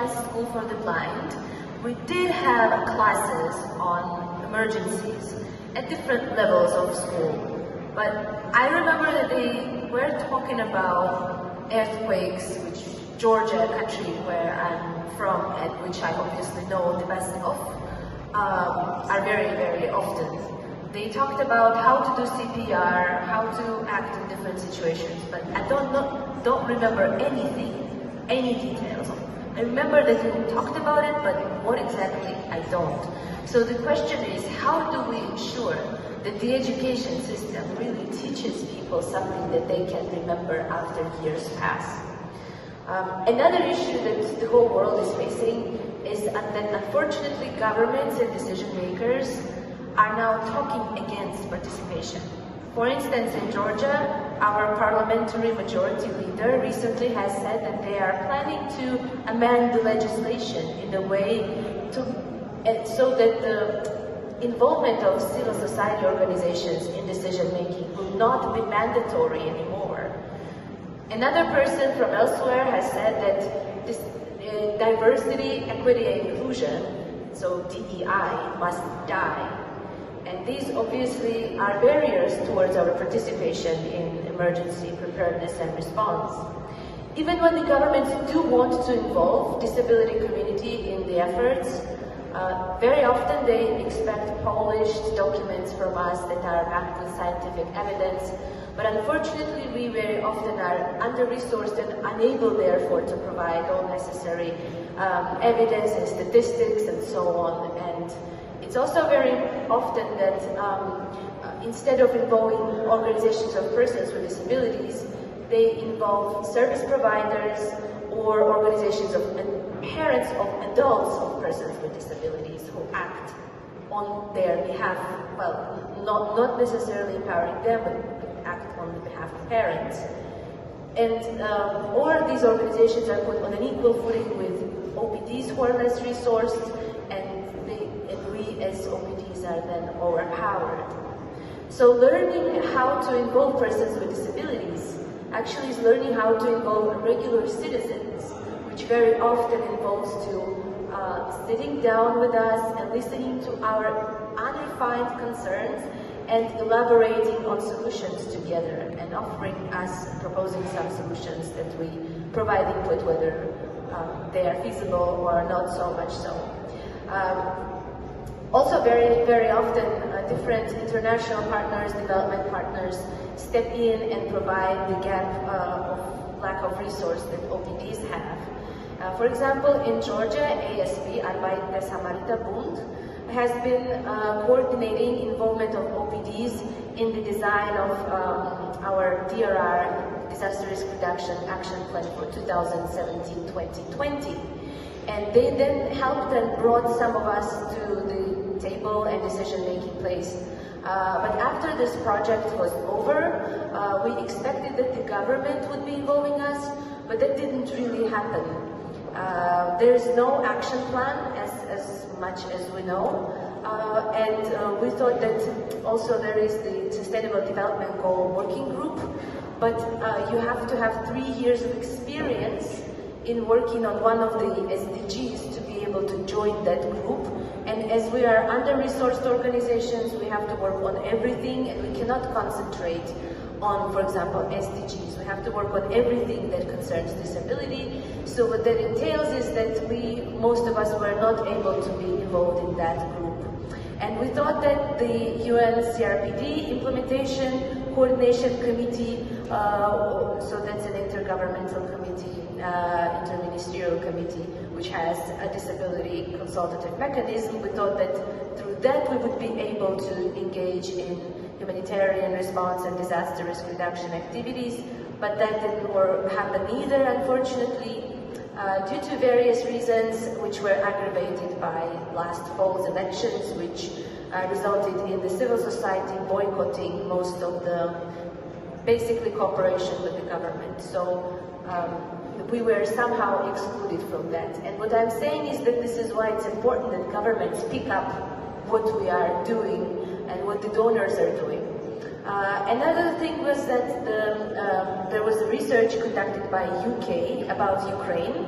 School for the Blind, we did have classes on emergencies at different levels of school. But I remember that they were talking about earthquakes, which Georgia, a country where I'm from and which I obviously know the best of, are very, very often. They talked about how to do CPR, how to act in different situations, but I don't remember any details. I remember that we talked about it, but what exactly, I don't. So the question is, how do we ensure that the education system really teaches people something that they can remember after years pass? Another issue that the whole world is facing is that unfortunately governments and decision makers are now talking against participation. For instance, in Georgia, our parliamentary majority leader recently has said that they are planning to amend the legislation in a way so that the involvement of civil society organizations in decision making will not be mandatory anymore. Another person from elsewhere has said that this diversity, equity, and inclusion, so DEI, must die. And these obviously are barriers towards our participation in emergency preparedness and response. Even when the governments do want to involve disability community in the efforts, very often they expect polished documents from us that are backed with scientific evidence, but unfortunately we very often are under-resourced and unable therefore to provide all necessary evidence and statistics and so on. And it's also very often that instead of involving organizations of persons with disabilities, they involve service providers or organizations of parents of adults of persons with disabilities who act on their behalf, well, not necessarily empowering them, but act on the behalf of parents. And or these organizations are put on an equal footing with OPDs who are less resourced, and we as OPDs are then overpowered. So learning how to involve persons with disabilities actually is learning how to involve regular citizens, which very often involves to sitting down with us and listening to our unrefined concerns and elaborating on solutions together and offering us, proposing some solutions that we provide input, whether they are feasible or not so much so. Also very, very often different international partners, development partners step in and provide the gap of lack of resource that OPDs have. For example, in Georgia, ASB, Arbeit der Samariterbund, has been coordinating involvement of OPDs in the design of our DRR, Disaster Risk Reduction Action Plan for 2017-2020. And they then helped and brought some of us to the table and decision-making place. But after this project was over, we expected that the government would be involving us, but that didn't really happen. There is no action plan as much as we know, and we thought that also there is the Sustainable Development Goal Working Group, but you have to have 3 years of experience in working on one of the SDGs to be able to join that group. And as we are under-resourced organizations, we have to work on everything, and we cannot concentrate on, for example, SDGs. We have to work on everything that concerns disability. So what that entails is that most of us were not able to be involved in that group. And we thought that the UN CRPD Implementation Coordination Committee, so that's an intergovernmental committee, interministerial committee, which has a disability consultative mechanism, we thought that through that we would be able to engage in humanitarian response and disaster risk reduction activities, but that didn't happen either, unfortunately, due to various reasons which were aggravated by last fall's elections, which resulted in the civil society boycotting most of the basically cooperation with the government. So we were somehow excluded from that. And what I'm saying is that this is why it's important that governments pick up what we are doing and what the donors are doing. Another thing was that there was a research conducted by UK about Ukraine,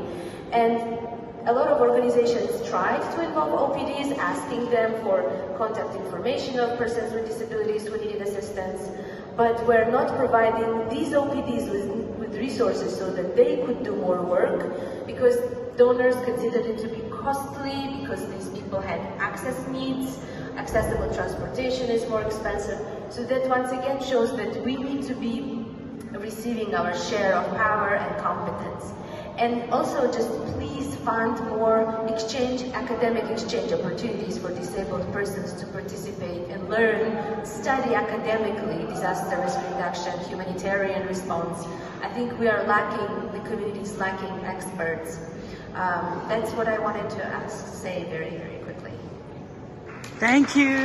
and a lot of organizations tried to involve OPDs, asking them for contact information of persons with disabilities who needed assistance, but we're not providing these OPDs with resources so that they could do more work, because donors considered it to be costly, because these people had access needs, accessible transportation is more expensive. So that once again shows that we need to be receiving our share of power and competence. And also just please fund more academic exchange opportunities for disabled persons to participate and learn, study academically disaster risk reduction, humanitarian response. I think we are lacking, the community is lacking experts. That's what I wanted to say very, very quickly. Thank you.